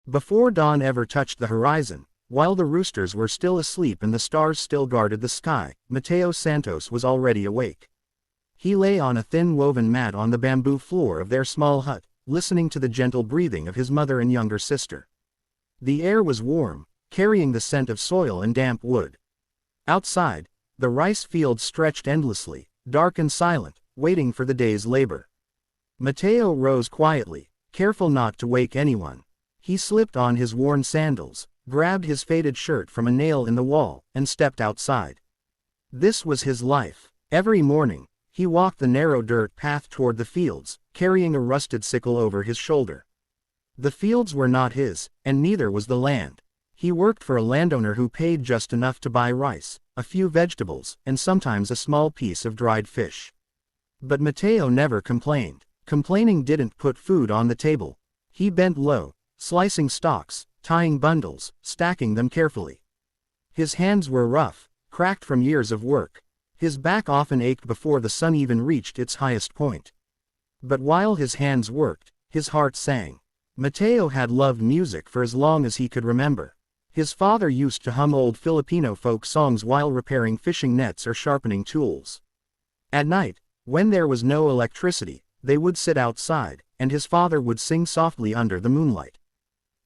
Before dawn ever touched the horizon, while the roosters were still asleep and the stars still guarded the sky, Mateo Santos was already awake. He lay on a thin woven mat on the bamboo floor of their small hut, listening to the gentle breathing of his mother and younger sister. The air was warm, carrying the scent of soil and damp wood. Outside, the rice fields stretched endlessly, dark and silent, waiting for the day's labor. Mateo rose quietly, careful not to wake anyone. He slipped on his worn sandals, grabbed his faded shirt from a nail in the wall, and stepped outside. This was his life. Every morning, he walked the narrow dirt path toward the fields, carrying a rusted sickle over his shoulder. The fields were not his, and neither was the land. He worked for a landowner who paid just enough to buy rice, a few vegetables, and sometimes a small piece of dried fish. But Mateo never complained. Complaining didn't put food on the table. He bent low, slicing stalks, tying bundles, stacking them carefully. His hands were rough, cracked from years of work. His back often ached before the sun even reached its highest point. But while his hands worked, his heart sang. Mateo had loved music for as long as he could remember. His father used to hum old Filipino folk songs while repairing fishing nets or sharpening tools. At night, when there was no electricity, they would sit outside, and his father would sing softly under the moonlight.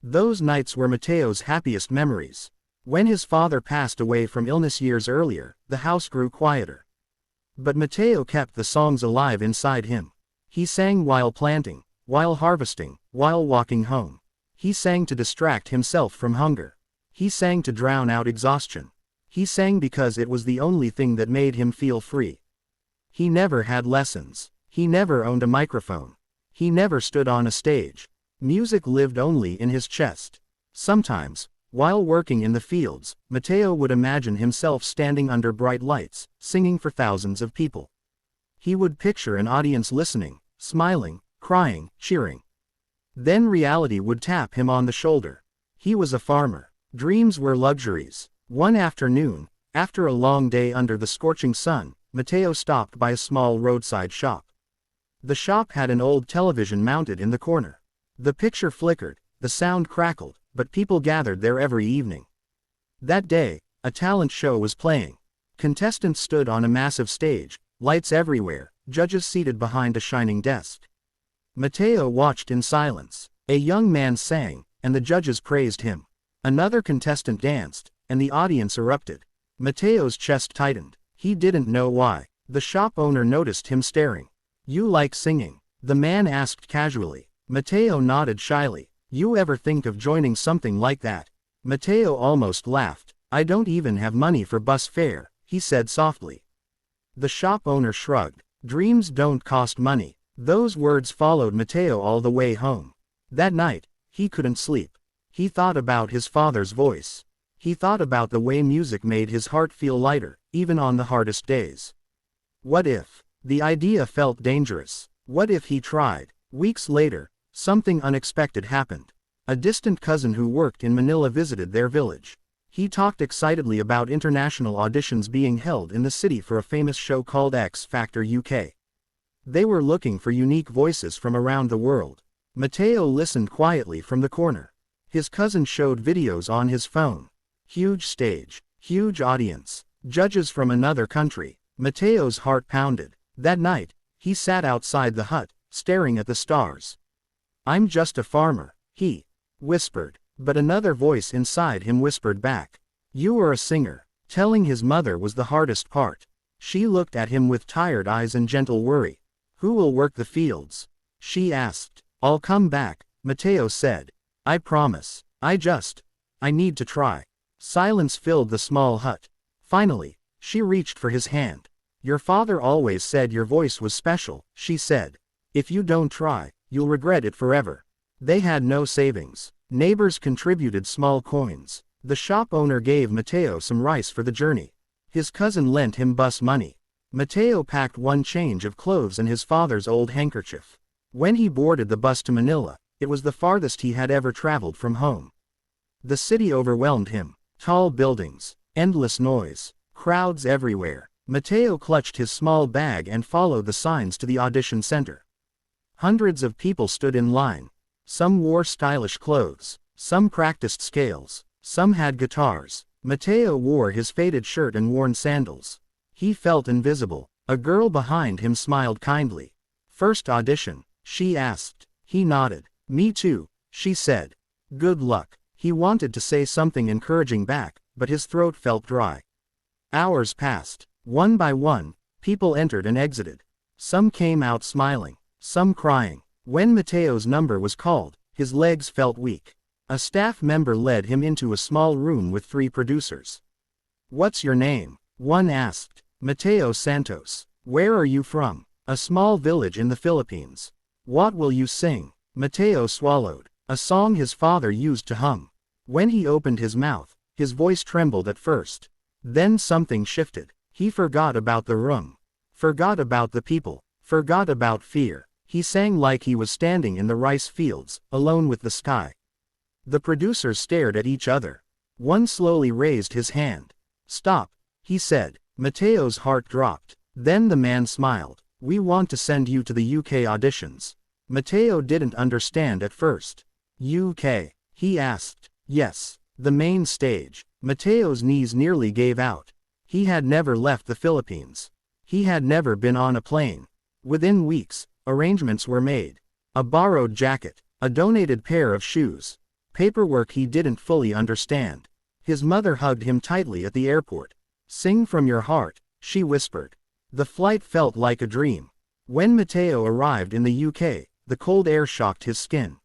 Those nights were Mateo's happiest memories. When his father passed away from illness years earlier, the house grew quieter. But Mateo kept the songs alive inside him. He sang while planting, while harvesting, while walking home. He sang to distract himself from hunger. He sang to drown out exhaustion. He sang because it was the only thing that made him feel free. He never had lessons. He never owned a microphone. He never stood on a stage. Music lived only in his chest. Sometimes, while working in the fields, Mateo would imagine himself standing under bright lights, singing for thousands of people. He would picture an audience listening, smiling, crying, cheering. Then reality would tap him on the shoulder. He was a farmer. Dreams were luxuries. One afternoon, after a long day under the scorching sun, Mateo stopped by a small roadside shop. The shop had an old television mounted in the corner. The picture flickered, the sound crackled, but people gathered there every evening. That day, a talent show was playing. Contestants stood on a massive stage, lights everywhere, judges seated behind a shining desk. Mateo watched in silence. A young man sang, and the judges praised him. Another contestant danced, and the audience erupted. Mateo's chest tightened. He didn't know why. The shop owner noticed him staring. "You like singing?" the man asked casually. Mateo nodded shyly. "You ever think of joining something like that?" Mateo almost laughed. "I don't even have money for bus fare," he said softly. The shop owner shrugged. "Dreams don't cost money." Those words followed Mateo all the way home. That night, he couldn't sleep. He thought about his father's voice. He thought about the way music made his heart feel lighter, even on the hardest days. What if? The idea felt dangerous. What if he tried? Weeks later, something unexpected happened. A distant cousin who worked in Manila visited their village. He talked excitedly about international auditions being held in the city for a famous show called X Factor UK. They were looking for unique voices from around the world. Mateo listened quietly from the corner. His cousin showed videos on his phone. Huge stage, huge audience, judges from another country. Mateo's heart pounded. That night, he sat outside the hut, staring at the stars. "I'm just a farmer," he whispered. But another voice inside him whispered back, "You are a singer." Telling his mother was the hardest part. She looked at him with tired eyes and gentle worry. "Who will work the fields?" she asked. "I'll come back," Mateo said. "I promise. I need to try." Silence filled the small hut. Finally, she reached for his hand. "Your father always said your voice was special," she said. "If you don't try, you'll regret it forever." They had no savings. Neighbors contributed small coins. The shop owner gave Mateo some rice for the journey. His cousin lent him bus money. Mateo packed one change of clothes and his father's old handkerchief. When he boarded the bus to Manila, it was the farthest he had ever traveled from home. The city overwhelmed him. Tall buildings, endless noise, crowds everywhere. Mateo clutched his small bag and followed the signs to the audition center. Hundreds of people stood in line. Some wore stylish clothes, Some practiced scales. Some had guitars. Mateo wore his faded shirt and worn sandals. He felt invisible. A girl behind him smiled kindly. "First audition?" she asked. He nodded. "Me too," she said. "Good luck." He wanted to say something encouraging back, but his throat felt dry. Hours passed. One by one, people entered and exited. Some came out smiling, some crying. When Mateo's number was called, his legs felt weak. A staff member led him into a small room with 3 producers. "What's your name?" one asked. "Mateo Santos." "Where are you from?" "A small village in the Philippines." "What will you sing?" Mateo swallowed. "A song his father used to hum." When he opened his mouth, his voice trembled at first. Then something shifted. He forgot about the room. Forgot about the people. Forgot about fear. He sang like he was standing in the rice fields, alone with the sky. The producers stared at each other. One slowly raised his hand. "Stop," he said. Mateo's heart dropped. Then the man smiled. "We want to send you to the UK auditions." Mateo didn't understand at first. "UK?" he asked. "Yes. The main stage." Mateo's knees nearly gave out. He had never left the Philippines. He had never been on a plane. Within weeks, arrangements were made. A borrowed jacket. A donated pair of shoes. Paperwork he didn't fully understand. His mother hugged him tightly at the airport. "Sing from your heart," she whispered. The flight felt like a dream. When Mateo arrived in the UK, the cold air shocked his skin.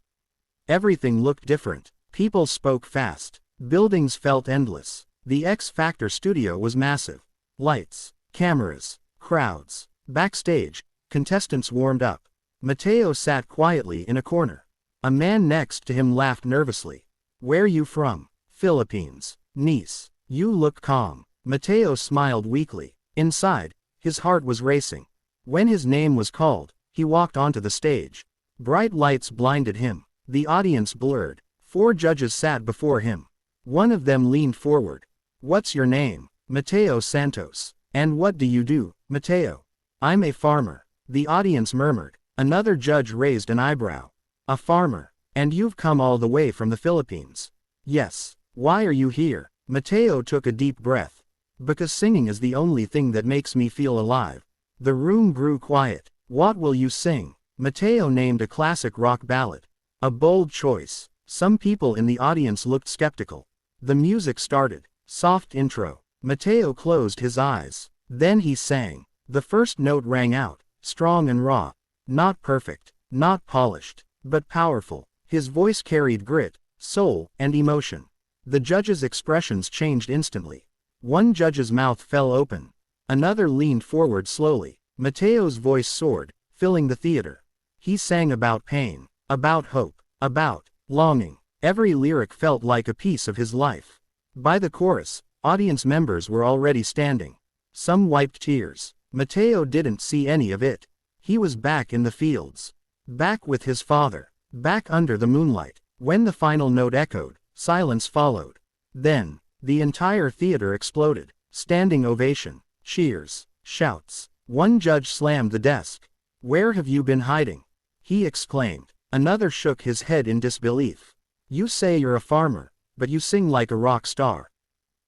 Everything looked different. People spoke fast. Buildings felt endless. The X Factor studio was massive. Lights, cameras, crowds. Backstage, contestants warmed up. Mateo sat quietly in a corner. A man next to him laughed nervously. "Where you from?" "Philippines." "Nice. You look calm." Mateo smiled weakly. Inside, his heart was racing. When his name was called, he walked onto the stage. Bright lights blinded him. The audience blurred. 4 judges sat before him. One of them leaned forward. "What's your name?" "Mateo Santos." "And what do you do, Mateo?" "I'm a farmer." The audience murmured. Another judge raised an eyebrow. "A farmer? And you've come all the way from the Philippines?" "Yes." "Why are you here?" Mateo took a deep breath. "Because singing is the only thing that makes me feel alive." The room grew quiet. "What will you sing?" Mateo named a classic rock ballad. A bold choice. Some people in the audience looked skeptical. The music started. Soft intro. Mateo closed his eyes. Then he sang. The first note rang out, strong and raw. Not perfect, not polished, but powerful. His voice carried grit, soul, and emotion. The judges' expressions changed instantly. One judge's mouth fell open. Another leaned forward slowly. Mateo's voice soared, filling the theater. He sang about pain, about hope, about longing. Every lyric felt like a piece of his life. By the chorus, audience members were already standing. Some wiped tears. Mateo didn't see any of it. He was back in the fields. Back with his father. Back under the moonlight. When the final note echoed, silence followed. Then, the entire theater exploded. Standing ovation. Cheers. Shouts. One judge slammed the desk. "Where have you been hiding?" he exclaimed. Another shook his head in disbelief. "You say you're a farmer, but you sing like a rock star."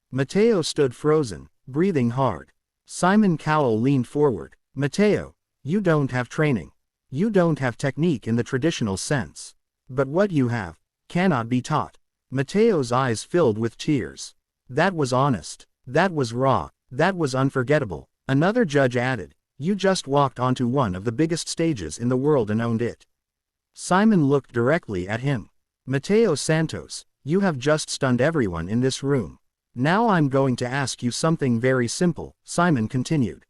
Mateo stood frozen, breathing hard. Simon Cowell leaned forward. "Mateo, you don't have training. You don't have technique in the traditional sense. But what you have cannot be taught." Mateo's eyes filled with tears. That was honest. That was raw. That was unforgettable. Another judge added, "You just walked onto one of the biggest stages in the world and owned it." Simon looked directly at him. "Mateo Santos, you have just stunned everyone in this room. Now I'm going to ask you something very simple," Simon continued.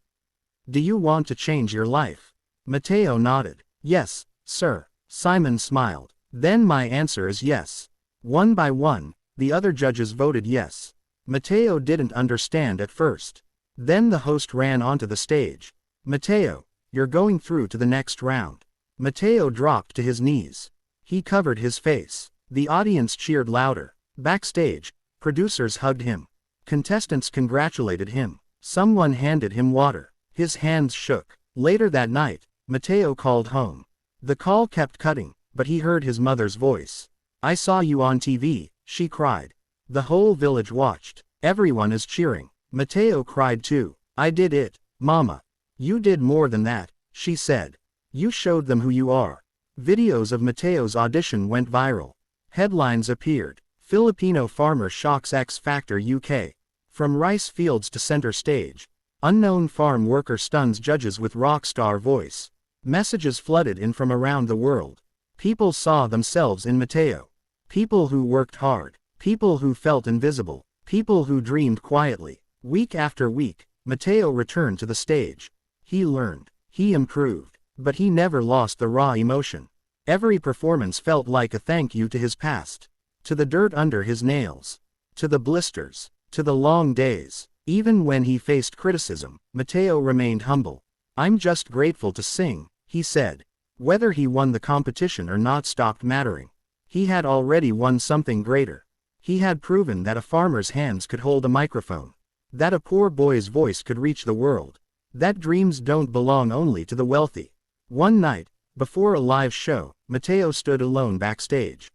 "Do you want to change your life?" Mateo nodded. "Yes, sir." Simon smiled. "Then my answer is yes." One by one, the other judges voted yes. Mateo didn't understand at first. Then the host ran onto the stage. "Mateo, you're going through to the next round." Mateo dropped to his knees. He covered his face. The audience cheered louder. Backstage, producers hugged him. Contestants congratulated him. Someone handed him water. His hands shook. Later that night, Mateo called home. The call kept cutting, but he heard his mother's voice. I saw you on TV, she cried. The whole village watched. Everyone is cheering. Mateo cried too. I did it, Mama. You did more than that, she said. You showed them who you are. Videos of Mateo's audition went viral. Headlines appeared. Filipino farmer shocks X Factor UK. From rice fields to center stage. Unknown farm worker stuns judges with rock star voice. Messages flooded in from around the world. People saw themselves in Mateo. People who worked hard. People who felt invisible. People who dreamed quietly. Week after week, Mateo returned to the stage. He learned. He improved. But he never lost the raw emotion. Every performance felt like a thank you to his past. To the dirt under his nails. To the blisters. To the long days. Even when he faced criticism, Mateo remained humble. I'm just grateful to sing, he said. Whether he won the competition or not stopped mattering. He had already won something greater. He had proven that a farmer's hands could hold a microphone. That a poor boy's voice could reach the world. That dreams don't belong only to the wealthy. One night, before a live show, Mateo stood alone backstage.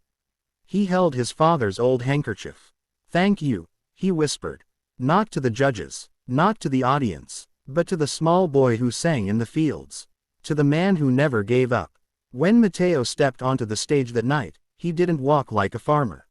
He held his father's old handkerchief. Thank you, he whispered. Not to the judges, not to the audience, but to the small boy who sang in the fields. To the man who never gave up. When Mateo stepped onto the stage that night, he didn't walk like a farmer.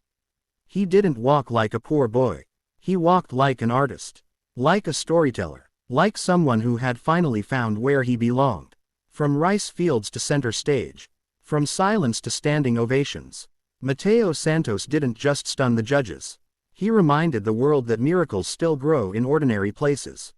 He didn't walk like a poor boy. He walked like an artist. Like a storyteller. Like someone who had finally found where he belonged. From rice fields to center stage. From silence to standing ovations. Mateo Santos didn't just stun the judges. He reminded the world that miracles still grow in ordinary places.